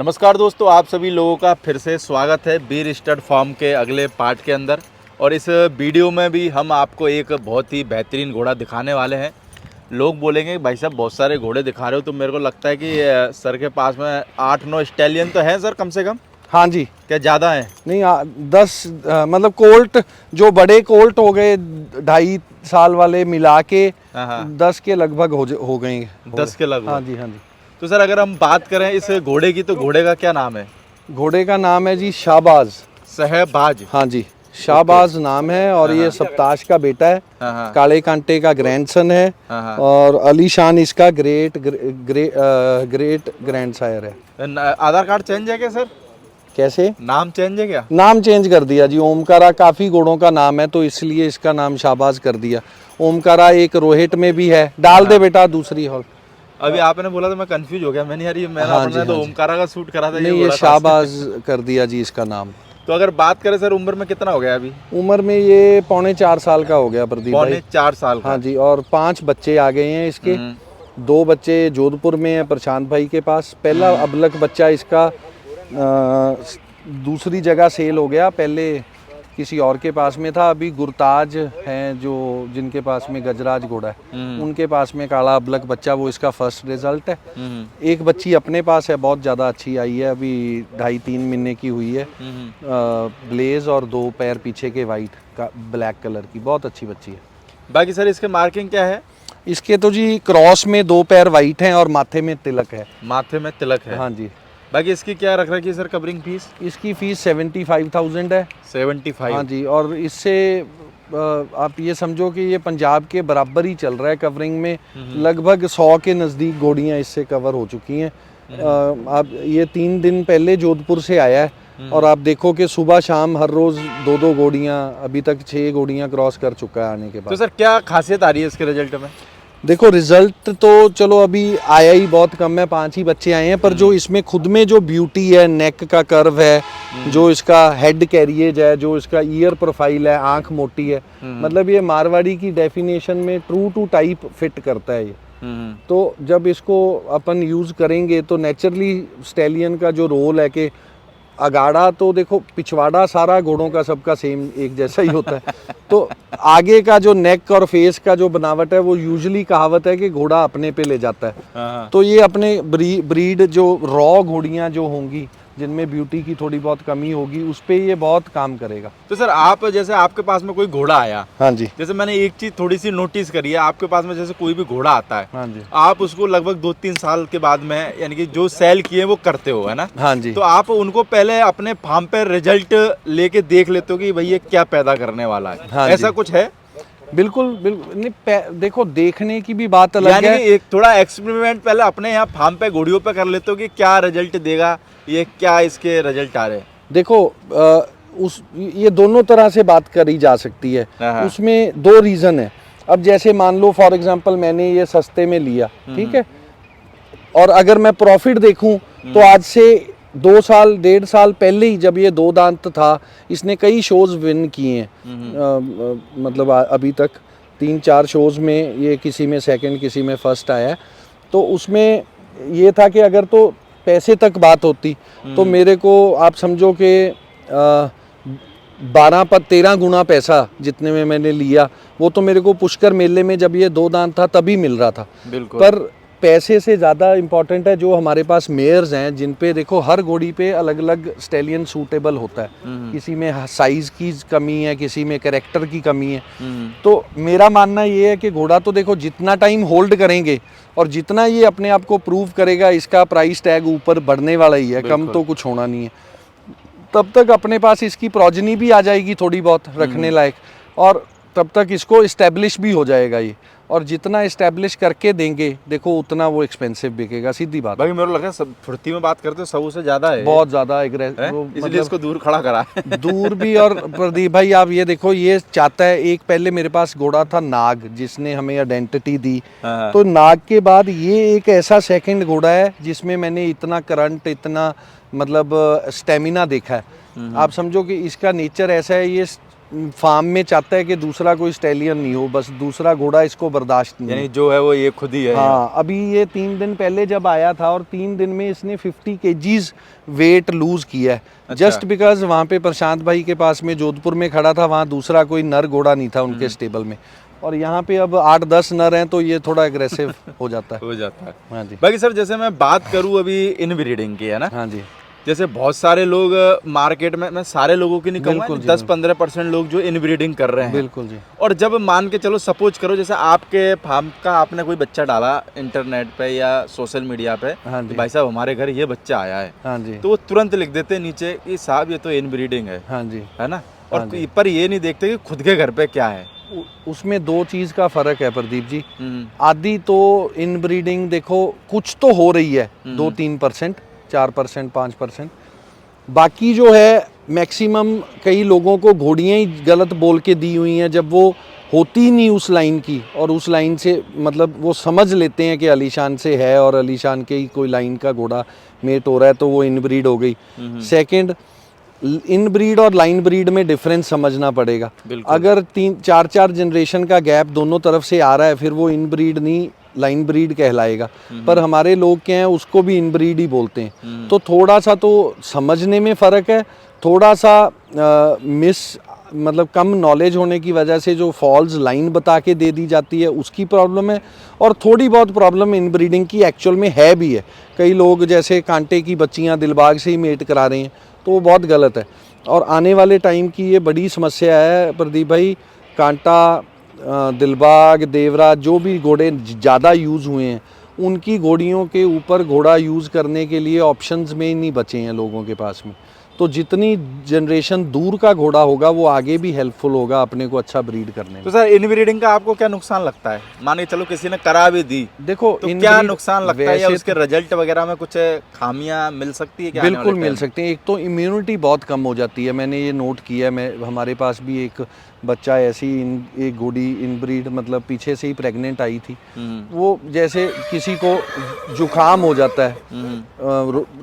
नमस्कार दोस्तों, आप सभी लोगों का फिर से स्वागत है बीर स्टड फार्म के अगले पार्ट के अंदर। और इस वीडियो में भी हम आपको एक बहुत ही बेहतरीन घोड़ा दिखाने वाले हैं। लोग बोलेंगे भाई साहब बहुत सारे घोड़े दिखा रहे हो, तो मेरे को लगता है कि सर के पास में 8-9 स्टैलियन तो हैं सर कम से कम। हाँ जी। क्या ज़्यादा हैं? नहीं 10 मतलब कोल्ट जो बड़े कोल्ट हो गए 2.5 साल वाले मिला के 10 के लगभग हो गए 10 के लगभग। हाँ जी हाँ जी। तो सर अगर हम बात करें इस घोड़े की, तो घोड़े का क्या नाम है? घोड़े का नाम है जी शाहबाज। शहबाज। हाँ जी, शाहबाज नाम है। और ये सप्ताश का बेटा है, काले कांटे का ग्रैंडसन है। और अली शान इसका ग्रेट ग्रैंडसायर है। आधार कार्ड चेंज है क्या सर? कैसे? नाम चेंज है क्या? नाम चेंज कर दिया जी। ओमकारा काफ़ी घोड़ों का नाम है, तो इसलिए इसका नाम शाहबाज कर दिया। ओमकारा एक रोहित में भी है। डाल दे बेटा दूसरी हॉल। अभी आपने बोला तो मैं कंफ्यूज हो गया, मैंने यार ये मैंने अपने तो ओमकारा का शूट करा था। नहीं, ये शाहबाज कर दिया जी इसका नाम। तो अगर बात करें सर उम्र में कितना हो गया अभी? उम्र में ये 3.25 साल का हो गया प्रदीप भाई। 4.25 साल का। हाँ जी। और 5 बच्चे आ गए हैं इसके। 2 बच्चे जोधपुर में हैं प्रशांत भाई के पास। पहला अबलक बच्चा इसका दूसरी जगह सेल हो गया, पहले किसी और के पास में था। अभी गुरताज हैं जो जिनके पास में गजराज घोड़ा है, उनके पास में काला अबलक बच्चा, वो इसका फर्स्ट रिजल्ट है। एक बच्ची अपने पास है, बहुत ज़्यादा अच्छी आई है, अभी 2.5-3 महीने की हुई है। ब्लेज और 2 पैर पीछे के वाइट का ब्लैक कलर की, बहुत अच्छी बच्ची है। बाकी सर इसके मार्किंग क्या है? इसके तो जी क्रॉस में 2 पैर वाइट हैं और माथे में तिलक है। माथे में तिलक है। हाँ जी। बाकी इसकी क्या रख रखी है सर कवरिंग फीस? इसकी फीस 75,000 है। 75? हाँ जी। और इससे आप ये समझो कि ये पंजाब के बराबर ही चल रहा है कवरिंग में। लगभग 100 के नज़दीक घोड़ियाँ इससे कवर हो चुकी हैं। आप ये 3 दिन पहले जोधपुर से आया है और आप देखो कि सुबह शाम हर रोज़ 2-2 घोड़ियाँ, अभी तक 6 घोड़ियाँ क्रॉस कर चुका है आने के बाद। तो सर क्या खासियत आ रही है इसके रिजल्ट में? देखो रिजल्ट तो चलो अभी आया ही बहुत कम है, 5 ही बच्चे आए हैं, पर जो इसमें खुद में जो ब्यूटी है, नेक का कर्व है, जो इसका हेड कैरिएज है, जो इसका ईयर प्रोफाइल है, आंख मोटी है, मतलब ये मारवाड़ी की डेफिनेशन में ट्रू टू टाइप फिट करता है ये। तो जब इसको अपन यूज़ करेंगे तो नेचुरली स्टैलियन का जो रोल है कि अगाड़ा तो देखो पिछवाड़ा सारा घोड़ों का सबका सेम एक जैसा ही होता है, तो आगे का जो नेक और फेस का जो बनावट है वो यूजुअली कहावत है कि घोड़ा अपने पे ले जाता है। तो ये अपने ब्रीड जो रॉ घोड़ियाँ जो होंगी जिनमें ब्यूटी की थोड़ी बहुत कमी होगी, उस पे ये बहुत काम करेगा। तो सर आप जैसे आपके पास में कोई घोड़ा आया, हाँ जी, जैसे मैंने एक चीज थोड़ी सी नोटिस करी है, आपके पास में जैसे कोई भी घोड़ा आता है, हाँ जी, आप उसको लगभग 2-3 साल के बाद में यानी कि जो सेल किए वो करते हो, है ना? हाँ जी। तो आप उनको पहले अपने फार्म पे रिजल्ट लेके देख लेते हो कि भाई ये क्या पैदा करने वाला है। हाँ ऐसा जी। कुछ है? बिल्कुल बिल्कुल नहीं, देखो देखने की भी बात अलग है। यानी एक थोड़ा एक्सपेरिमेंट पहले अपने यहाँ फार्म पे घोड़ियों पे कर लेते हो कि क्या रिजल्ट देगा, ये क्या इसके रिजल्ट आ रहे हैं। देखो ये दोनों तरह से बात करी जा सकती है। उसमें 2 रीज़न है। अब जैसे मान लो फॉर एग्जांपल मैंने ये सस्ते में लिया, ठीक है, और अगर मैं प्रॉफिट देखूं तो आज से 2 साल 1.5 साल पहले ही जब ये 2 दांत था, इसने कई शोज़ विन किए हैं। मतलब अभी तक 3-4 शोज़ में ये किसी में सेकंड, किसी में फर्स्ट आया है। तो उसमें ये था कि अगर तो पैसे तक बात होती तो मेरे को आप समझो कि 12-13 गुना पैसा जितने में मैंने लिया वो तो मेरे को पुष्कर मेले में जब ये 2 दांत था तभी मिल रहा था। बिल्कुल। पर पैसे से ज़्यादा इम्पॉर्टेंट है जो हमारे पास मेयर्स हैं, जिन पे देखो हर घोड़ी पे अलग अलग स्टैलियन सूटेबल होता है। किसी में साइज़ की कमी है, किसी में कैरेक्टर की कमी है। तो मेरा मानना ये है कि घोड़ा तो देखो जितना टाइम होल्ड करेंगे और जितना ये अपने आप को प्रूव करेगा, इसका प्राइस टैग ऊपर बढ़ने वाला ही है, कम तो कुछ होना नहीं है। तब तक अपने पास इसकी प्रोजनी भी आ जाएगी थोड़ी बहुत रखने लायक, और तब तक इसको इस्टेब्लिश भी हो जाएगा ये। और जितना इस्टेब्लिश करके देंगे देखो उतना वो एक्सपेंसिव बिकेगा, सीधी बात। भाई मेरे को लगा है सब फुर्ती में बात करते हो, सब से ज्यादा है, बहुत ज्यादा इसलिए इसको दूर खड़ा करा है। दूर भी। और प्रदीप भाई आप ये देखो, ये चाहता है, एक पहले मेरे पास घोड़ा था नाग जिसने हमें आइडेंटिटी दी, तो नाग के बाद ये एक ऐसा सेकंड घोड़ा है जिसमें मैंने इतना करंट, इतना मतलब स्टेमिना देखा है। आप समझो कि इसका नेचर ऐसा है, ये फार्म में चाहता है कि दूसरा कोई स्टैलियन नहीं हो, बस दूसरा घोड़ा इसको बर्दाश्त नहीं है। यानी जो है वो ये खुद ही है यहाँ। हाँ, अभी ये 3 दिन पहले जब आया था और 3 दिन में इसने 50 kgs वेट लूज किया है। अच्छा। जस्ट बिकॉज वहाँ पे प्रशांत भाई के पास में जोधपुर में खड़ा था, वहाँ दूसरा कोई नर घोड़ा नहीं था उनके स्टेबल में, और यहाँ पे अब 8-10 नर हैं, तो ये थोड़ा एग्रेसिव हो जाता है। हो जाता है। हाँ जी, बाकी सर जैसे मैं बात करूँ अभी इन ब्रीडिंग की, है ना, हाँ जी, जैसे बहुत सारे लोग मार्केट में, मैं सारे लोगों की नहीं कहूँगा, बिल्कुल जी, 10-15% लोग जो इन ब्रीडिंग कर रहे हैं। बिल्कुल जी। और जब मान के चलो सपोज करो जैसे आपके फार्म का आपने कोई बच्चा डाला इंटरनेट पे या सोशल मीडिया पे, हाँ तो जी, भाई साहब हमारे घर ये बच्चा आया है, हाँ जी, तो वो तुरंत लिख देते हैं नीचे कि साहब ये तो इन ब्रीडिंग हाँ जी। है ना, हाँ और जी। पर ये नहीं देखते कि खुद के घर पे क्या है। उसमें 2 चीज़ का फ़र्क है प्रदीप जी। हम्म, आदि तो इन ब्रीडिंग देखो कुछ तो हो रही है, 2-3%, 4%, 5%। बाकी जो है मैक्सिमम कई लोगों को घोड़ियाँ ही गलत बोल के दी हुई हैं, जब वो होती नहीं उस लाइन की, और उस लाइन से मतलब वो समझ लेते हैं कि अलीशान से है और अलीशान के ही कोई लाइन का घोड़ा मेट हो रहा है, तो वो इनब्रीड हो गई। सेकंड, इन ब्रीड और लाइन ब्रीड में डिफरेंस समझना पड़ेगा। बिल्कुल। अगर 3-4 जनरेशन का गैप दोनों तरफ से आ रहा है, फिर वो इन ब्रीड नहीं लाइन ब्रीड कहलाएगा। पर हमारे लोग क्या हैं, उसको भी इन ब्रीड ही बोलते हैं। तो थोड़ा सा तो समझने में फ़र्क है, थोड़ा सा मतलब कम नॉलेज होने की वजह से जो फॉल्स लाइन बता के दे दी जाती है उसकी प्रॉब्लम है, और थोड़ी बहुत प्रॉब्लम इन ब्रीडिंग की एक्चुअल में है भी है। कई लोग जैसे कांटे की बच्चियां दिलबाग से ही मेट करा रहे हैं, तो वो बहुत गलत है। और आने वाले टाइम की ये बड़ी समस्या है प्रदीप भाई। कांटा, दिलबाग, देवराज जो भी घोड़े ज़्यादा यूज़ हुए हैं, उनकी घोड़ियों के ऊपर घोड़ा यूज़ करने के लिए ऑप्शंस में ही नहीं बचे हैं लोगों के पास में। तो जितनी जनरेशन दूर का घोड़ा होगा वो आगे भी हेल्पफुल होगा अपने को अच्छा ब्रीड करने में। तो सर इन ब्रीडिंग का आपको क्या नुकसान लगता है? मान के चलो किसी ने करा भी दी, देखो तो क्या नुकसान लगता है, या उसके रिजल्ट वगैरह में कुछ खामियां मिल सकती है क्या? बिल्कुल मिल सकती हैं। एक तो इम्यूनिटी बहुत कम हो जाती है, मैंने ये नोट किया है। मैं हमारे पास भी एक बच्चा ऐसी एक घोड़ी इनब्रीड मतलब पीछे से ही प्रेग्नेंट आई थी। वो जैसे किसी को जुकाम हो जाता है,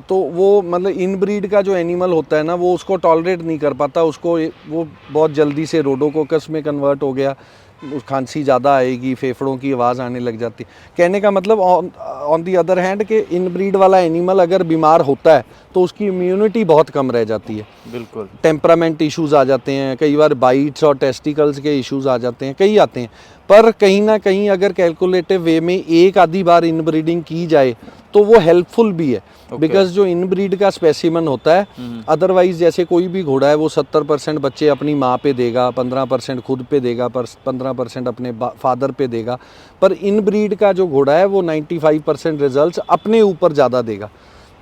तो वो मतलब इनब्रीड का जो एनिमल होता है ना, वो उसको टॉलरेट नहीं कर पाता, उसको वो बहुत जल्दी से रोडोकोकस में कन्वर्ट हो गया, खांसी ज़्यादा आएगी, फेफड़ों की आवाज़ आने लग जाती। कहने का मतलब ऑन दी अदर हैंड कि इनब्रीड वाला एनिमल अगर बीमार होता है तो उसकी इम्यूनिटी बहुत कम रह जाती है। बिल्कुल। टेम्परामेंट इश्यूज़ आ जाते हैं, कई बार बाइट्स और टेस्टिकल्स के इश्यूज़ आ जाते हैं, कई आते हैं। पर कहीं ना कहीं अगर कैलकुलेटिव वे में एक आधी बार इनब्रीडिंग की जाए तो वो हेल्पफुल भी है। बिकॉज जो इनब्रीड का स्पेसिमन होता है, अदरवाइज जैसे कोई भी घोड़ा है वो 70% बच्चे अपनी माँ पे देगा, 15% खुद पे देगा, पर 15% अपने फादर पे देगा। पर इनब्रीड का जो घोड़ा है वो 95% रिजल्ट्स अपने ऊपर ज़्यादा देगा।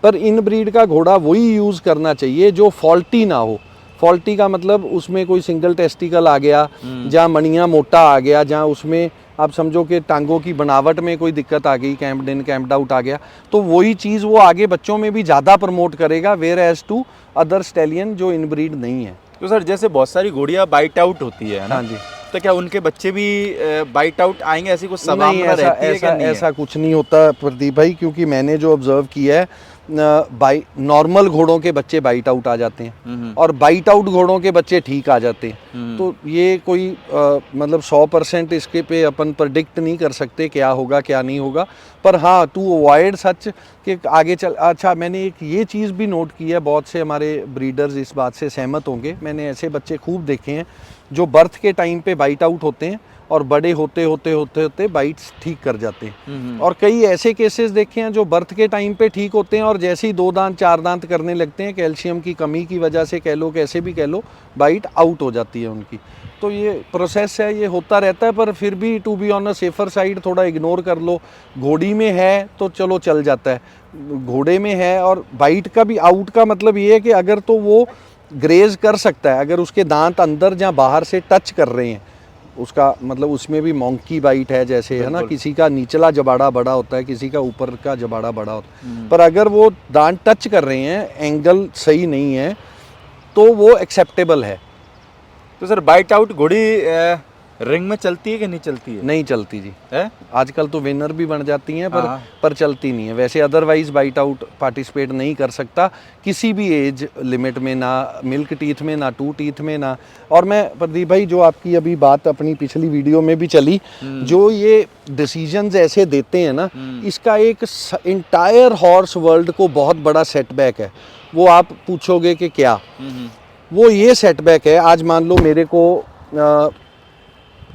पर इनब्रीड का घोड़ा वही यूज़ करना चाहिए जो फॉल्टी ना हो। फॉल्टी का मतलब उसमें कोई सिंगल टेस्टिकल आ गया, जहाँ मणियाँ मोटा आ गया, जहाँ उसमें आप समझो कि टांगों की बनावट में कोई दिक्कत आ गई, कैंप्ड इन कैंप्ड आउट आ गया, तो वही चीज़ वो आगे बच्चों में भी ज़्यादा प्रमोट करेगा, where as to other stallion जो इनब्रीड नहीं है। तो सर जैसे बहुत सारी घोड़ियाँ बाइट आउट होती है ना, हाँ जी, तो क्या उनके बच्चे भी बाइट आउट आएंगे? ऐसी कुछ संभावना रहती है क्या? नहीं है? ऐसा कुछ नहीं होता प्रदीप भाई, क्योंकि मैंने जो ऑब्जर्व किया है, नॉर्मल घोड़ों के बच्चे बाइट आउट आ जाते हैं और बाइट आउट घोड़ों के बच्चे ठीक आ जाते हैं। तो ये कोई मतलब 100% इसके पे अपन प्रेडिक्ट नहीं कर सकते क्या होगा क्या नहीं होगा। पर हाँ, टू अवॉइड सच कि आगे चल। अच्छा, मैंने एक ये चीज़ भी नोट की है, बहुत से हमारे ब्रीडर्स इस बात से सहमत होंगे, मैंने ऐसे बच्चे खूब देखे हैं जो बर्थ के टाइम पे बाइट आउट होते हैं और बड़े होते होते बाइट्स ठीक कर जाते हैं। और कई ऐसे केसेस देखे हैं जो बर्थ के टाइम पे ठीक होते हैं और जैसे ही 2 दांत 4 दांत करने लगते हैं, कैल्शियम की कमी की वजह से कह लो, कैसे भी कह लो, बाइट आउट हो जाती है उनकी। तो ये प्रोसेस है, ये होता रहता है। पर फिर भी to be on a safer side थोड़ा इग्नोर कर लो। घोड़ी में है तो चलो चल जाता है, घोड़े में है और बाइट का भी आउट का मतलब ये है कि अगर तो वो ग्रेज कर सकता है, अगर उसके दांत अंदर या बाहर से टच कर रहे हैं, उसका मतलब उसमें भी मॉन्की बाइट है जैसे, है ना, किसी का निचला जबाड़ा बड़ा होता है, किसी का ऊपर का जबाड़ा बड़ा होता है। पर अगर वो दांत टच कर रहे हैं, एंगल सही नहीं है, तो वो एक्सेप्टेबल है। तो सर बाइट आउट घोड़ी रिंग में चलती है कि नहीं चलती है? नहीं चलती जी। है? आजकल तो विनर भी बन जाती हैं हाँ। पर चलती नहीं है। वैसे अदरवाइज बाइट आउट पार्टिसिपेट नहीं कर सकता किसी भी एज लिमिट में, ना मिल्क टीथ में, ना 2 टीथ में, ना। और मैं प्रदीप भाई, जो आपकी अभी बात अपनी पिछली वीडियो में भी चली, जो ये डिसीजंस ऐसे देते हैं ना, इसका एक इंटायर हॉर्स वर्ल्ड को बहुत बड़ा सेटबैक है। वो आप पूछोगे कि क्या, वो ये सेटबैक है। आज मान लो मेरे को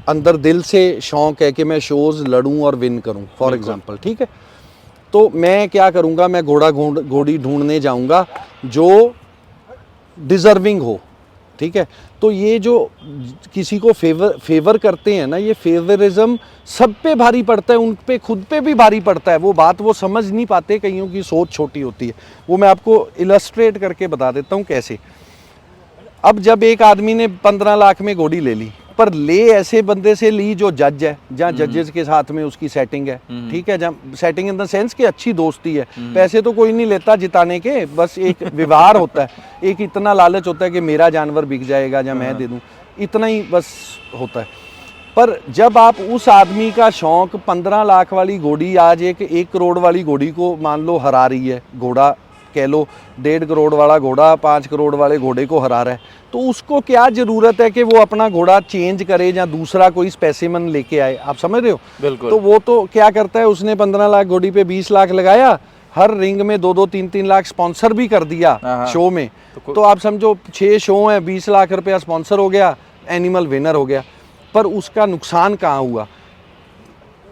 अंदर दिल से शौक है कि मैं शोज़ लड़ूं और विन करूं, फॉर एग्जांपल, ठीक है। तो मैं क्या करूंगा, मैं घोड़ी ढूंढने जाऊंगा जो डिज़र्विंग हो, ठीक है। तो ये जो किसी को फेवर करते हैं ना, ये फेवरिज्म सब पे भारी पड़ता है, उन पे खुद पे भी भारी पड़ता है। वो बात वो समझ नहीं पाते, कईयों की सोच छोटी होती है। वो मैं आपको इलस्ट्रेट करके बता देता हूँ कैसे। अब जब एक आदमी ने 15 लाख में घोड़ी ले ली, पर ले ऐसे बंदे से ली जो जज है, जहाँ जजेस के साथ में उसकी सेटिंग है, ठीक है, जहाँ सेटिंग इन द सेंस कि अच्छी दोस्ती है। पैसे तो कोई नहीं लेता जिताने के, बस एक व्यवहार होता है, एक इतना लालच होता है कि मेरा जानवर बिक जाएगा या मैं दे दूं, इतना ही बस होता है। पर जब आप उस आदमी का शौक 15 लाख वाली घोड़ी आज एक 1 करोड़ वाली घोड़ी को मान लो हरा रही है, घोड़ा कह लो 1.5 करोड़ वाला घोड़ा 5 करोड़ वाले घोड़े को हरा रहा है, तो उसको क्या ज़रूरत है कि वो अपना घोड़ा चेंज करे या दूसरा कोई स्पेसिमन लेके आए? आप समझ रहे हो? बिल्कुल। तो वो तो क्या करता है, उसने 15 लाख घोड़ी पे 20 लाख लगाया, हर रिंग में 2-2 3-3 लाख स्पॉन्सर भी कर दिया शो में। तो आप समझो 6 शो हैं, 20 लाख रुपया स्पॉन्सर हो गया, एनिमल विनर हो गया। पर उसका नुकसान कहाँ हुआ?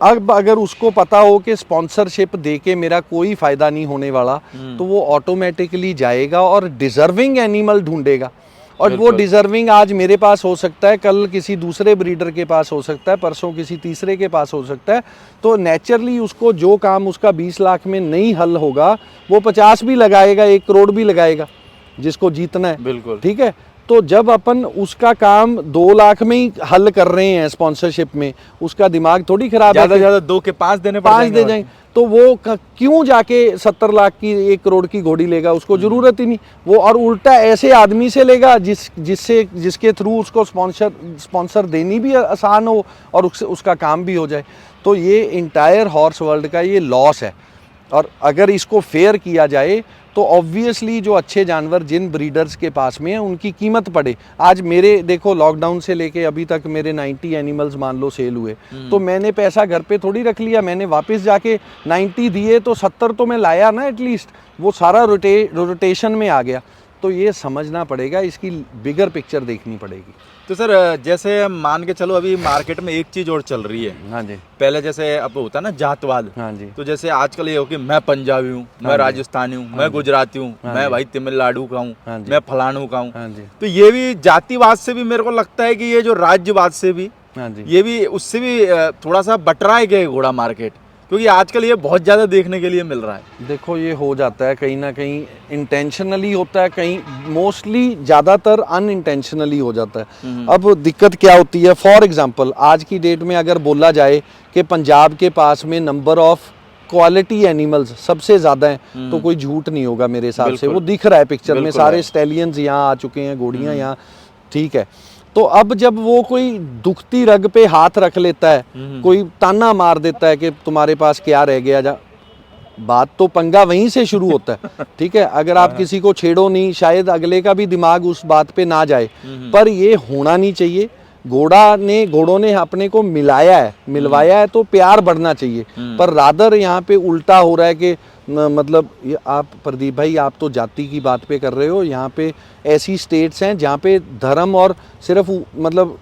अब अगर उसको पता हो कि स्पॉन्सरशिप देके मेरा कोई फ़ायदा नहीं होने वाला, तो वो ऑटोमेटिकली जाएगा और डिज़र्विंग एनिमल ढूंढेगा। और वो डिज़र्विंग आज मेरे पास हो सकता है, कल किसी दूसरे ब्रीडर के पास हो सकता है, परसों किसी तीसरे के पास हो सकता है। तो नेचुरली उसको जो काम उसका 20 लाख में नहीं हल होगा, वो 50 भी लगाएगा, 1 करोड़ भी लगाएगा, जिसको जीतना है। बिल्कुल, ठीक है। तो जब अपन उसका काम 2 लाख में ही हल कर रहे हैं स्पॉन्सरशिप में, उसका दिमाग थोड़ी खराब है। ज़्यादा 2 के 5 देने पड़ 5 दे जाएंगे, तो वो क्यों जाके 70 लाख की 1 करोड़ की घोड़ी लेगा? उसको जरूरत ही नहीं। वो और उल्टा ऐसे आदमी से लेगा जिसके थ्रू उसको स्पॉन्सर देनी भी आसान हो और उसका काम भी हो जाए। तो ये इंटायर हॉर्स वर्ल्ड का ये लॉस है। और अगर इसको फेयर किया जाए तो ऑब्वियसली जो अच्छे जानवर जिन ब्रीडर्स के पास में है उनकी कीमत पड़े। आज मेरे देखो, लॉकडाउन से लेके अभी तक मेरे 90 एनिमल्स मान लो सेल हुए, तो मैंने पैसा घर पे थोड़ी रख लिया, मैंने वापस जाके 90 दिए तो 70 तो मैं लाया ना एटलीस्ट, वो सारा रोटेशन में आ गया। तो ये समझना पड़ेगा, इसकी बिगर पिक्चर देखनी पड़ेगी। तो सर जैसे मान के चलो अभी मार्केट में एक चीज़ और चल रही है। हाँ जी। पहले जैसे अब होता ना जातवाद। हाँ जी। तो जैसे आजकल ये हो कि मैं पंजाबी हूँ, मैं राजस्थानी हूँ, मैं गुजराती हूँ, मैं भाई तमिलनाडु का हूँ, मैं फलानू का हूँ। तो ये भी जातिवाद से भी मेरे को लगता है कि ये जो राज्यवाद से भी, ये भी उससे भी थोड़ा सा बटरा है गया घोड़ा मार्केट, क्योंकि आजकल ये बहुत ज़्यादा देखने के लिए मिल रहा है। देखो ये हो जाता है कहीं ना कहीं इंटेंशनली होता है, कहीं मोस्टली ज़्यादातर अनइंटेंशनली हो जाता है। अब दिक्कत क्या होती है, फॉर एग्जांपल आज की डेट में अगर बोला जाए कि पंजाब के पास में नंबर ऑफ क्वालिटी एनिमल्स सबसे ज़्यादा हैं, तो कोई झूठ नहीं होगा मेरे हिसाब से। वो दिख रहा है पिक्चर में, सारे स्टैलियंस यहाँ आ चुके हैं, घोड़ियाँ यहाँ, ठीक है। तो अब जब वो कोई दुखती रग पे हाथ रख लेता है, कोई ताना मार देता है कि तुम्हारे पास क्या रह गया, बात तो पंगा वहीं से शुरू होता है। ठीक है, अगर आप किसी को छेड़ो नहीं, शायद अगले का भी दिमाग उस बात पे ना जाए, पर ये होना नहीं चाहिए। घोड़ों ने अपने को मिलवाया है तो प्यार बढ़ना चाहिए। पर रादर यहाँ पे उल्टा हो रहा है कि मतलब आप प्रदीप भाई, आप तो जाति की बात पे कर रहे हो, यहाँ पे ऐसी स्टेट्स हैं जहाँ पे धर्म और सिर्फ मतलब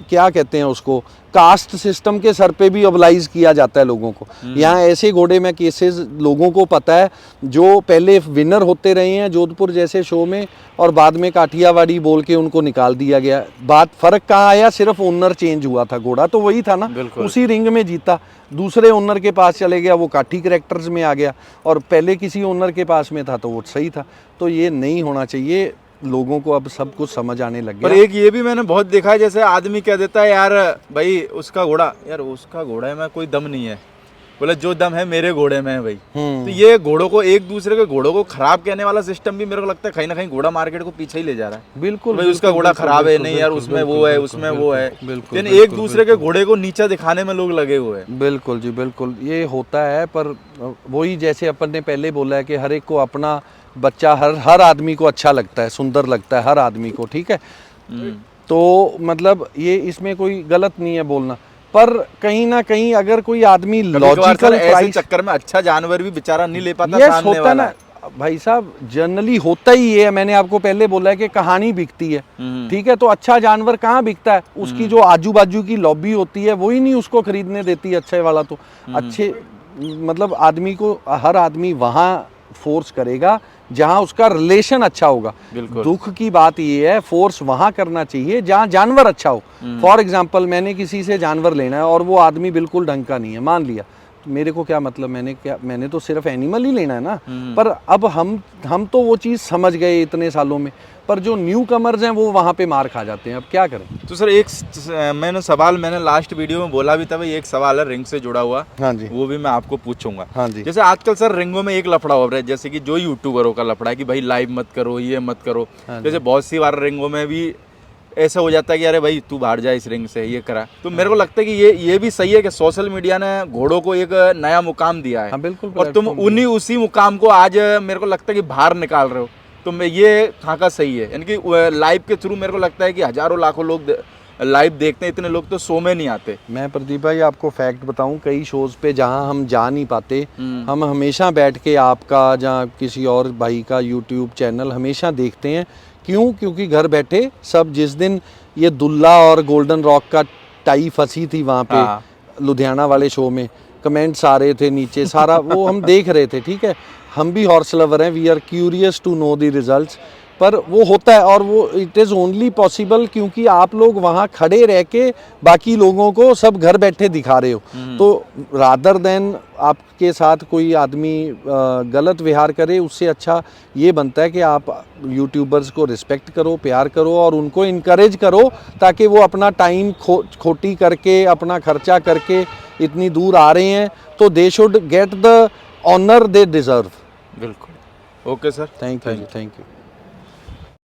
क्या कहते हैं उसको, कास्ट सिस्टम के सर पे भी अबलाइज किया जाता है लोगों को। यहाँ ऐसे घोड़े में केसेस लोगों को पता है जो पहले विनर होते रहे हैं जोधपुर जैसे शो में, और बाद में काठियावाड़ी बोल के उनको निकाल दिया गया। बात फर्क कहाँ आया, सिर्फ ओनर चेंज हुआ था, घोड़ा तो वही था ना, उसी रिंग में जीता, दूसरे ओनर के पास चले गया, वो काठी कैरेक्टर्स में आ गया, और पहले किसी ओनर के पास में था तो वो सही था। तो ये नहीं होना चाहिए। लोगों को अब सब कुछ समझ आने लग गया। पर एक ये भी मैंने बहुत देखा है, जैसे आदमी कह देता है यार भाई उसका घोड़ा है में कोई दम नहीं है, बोले जो दम है मेरे घोड़े में है भाई। तो ये घोड़ों को, एक दूसरे के घोड़ों को खराब कहने वाला सिस्टम भी मेरे को लगता है कहीं ना कहीं घोड़ा मार्केट को पीछे ही ले जा रहा है। बिल्कुल भाई उसका घोड़ा खराब है, नहीं यार उसमें वो है, उसमें वो है, यानी एक दूसरे के घोड़े को नीचा दिखाने में लोग लगे हुए हैं। बिल्कुल जी बिल्कुल, ये होता है। पर वही जैसे अपन ने पहले बोला है कि हर एक को अपना बच्चा, हर आदमी को अच्छा लगता है, सुंदर लगता है हर आदमी को, ठीक है। तो मतलब ये इसमें कोई गलत नहीं है बोलना, पर कहीं ना कहीं अगर कोई आदमी लॉजिकल ऐसे चक्कर में अच्छा जानवर भी बेचारा नहीं ले पाता यस सामने होता वाला। ना भाई साहब, जनरली होता ही है। मैंने आपको पहले बोला है कि कहानी बिकती है, ठीक है। तो अच्छा जानवर कहाँ बिकता है? उसकी जो आजू बाजू की लॉबी होती है वही नहीं उसको खरीदने देती अच्छे वाला। तो अच्छे मतलब आदमी को, हर आदमी वहाँ फोर्स करेगा जहाँ उसका रिलेशन अच्छा होगा। दुख की बात ये है, फोर्स वहाँ करना चाहिए जहाँ जानवर अच्छा हो। फॉर एग्जाम्पल मैंने किसी से जानवर लेना है और वो आदमी बिल्कुल ढंग का नहीं है, मान लिया, मेरे को क्या मतलब, मैंने तो सिर्फ एनिमल ही लेना है ना। पर अब हम तो वो चीज़ समझ गए इतने सालों में, पर जो न्यू कमर्स हैं वो वहाँ पे मार खा जाते हैं। अब क्या करें? तो सर एक मैंने लास्ट वीडियो में बोला भी था भाई, एक सवाल है रिंग से जुड़ा हुआ। हाँ जी, वो भी मैं आपको पूछूंगा। हाँ जी। जैसे आजकल सर रिंगों में एक लफड़ा हो रहा है, जैसे कि जो यूट्यूबरों का लफड़ा है कि भाई लाइव मत करो, ये मत करो। जैसे बहुत सी बार रिंगों में भी ऐसा हो जाता है कि अरे भाई तू बाहर जा इस रिंग से, ये करा। तो मेरे को लगता है कि ये भी सही है कि सोशल मीडिया ने घोड़ों को एक नया मुकाम दिया है। हाँ, बिल्कुल। और तुम उसी मुकाम को आज मेरे को लगता है कि बाहर निकाल रहे हो। तो मैं ये कहाँ का सही है? यानी कि लाइव के थ्रू मेरे को लगता है कि हजारों लाखों लोग लाइव देखते हैं, इतने लोग तो शो में नहीं आते। मैं प्रदीप भाई आपको फैक्ट बताऊं, कई शोज पे जहां हम जा नहीं पाते, हम हमेशा बैठ के आपका या किसी और भाई का यूट्यूब चैनल हमेशा देखते हैं। क्यों? क्योंकि घर बैठे सब, जिस दिन ये दुल्ला और गोल्डन रॉक का टाई फंसी थी वहाँ पे लुधियाना वाले शो में, कमेंट्स आ रहे थे नीचे, सारा वो हम देख रहे थे, ठीक है। हम भी हॉर्स लवर हैं, we are curious to know the results. पर वो होता है, और वो इट इज़ ओनली पॉसिबल क्योंकि आप लोग वहाँ खड़े रह के बाकी लोगों को सब घर बैठे दिखा रहे हो। तो रादर देन आपके साथ कोई आदमी गलत व्यवहार करे, उससे अच्छा ये बनता है कि आप यूट्यूबर्स को रिस्पेक्ट करो, प्यार करो और उनको इनकरेज करो, ताकि वो अपना टाइम खोटी करके, अपना खर्चा करके इतनी दूर आ रहे हैं, तो they should get the honour they deserve. बिल्कुल। Okay sir, thank you.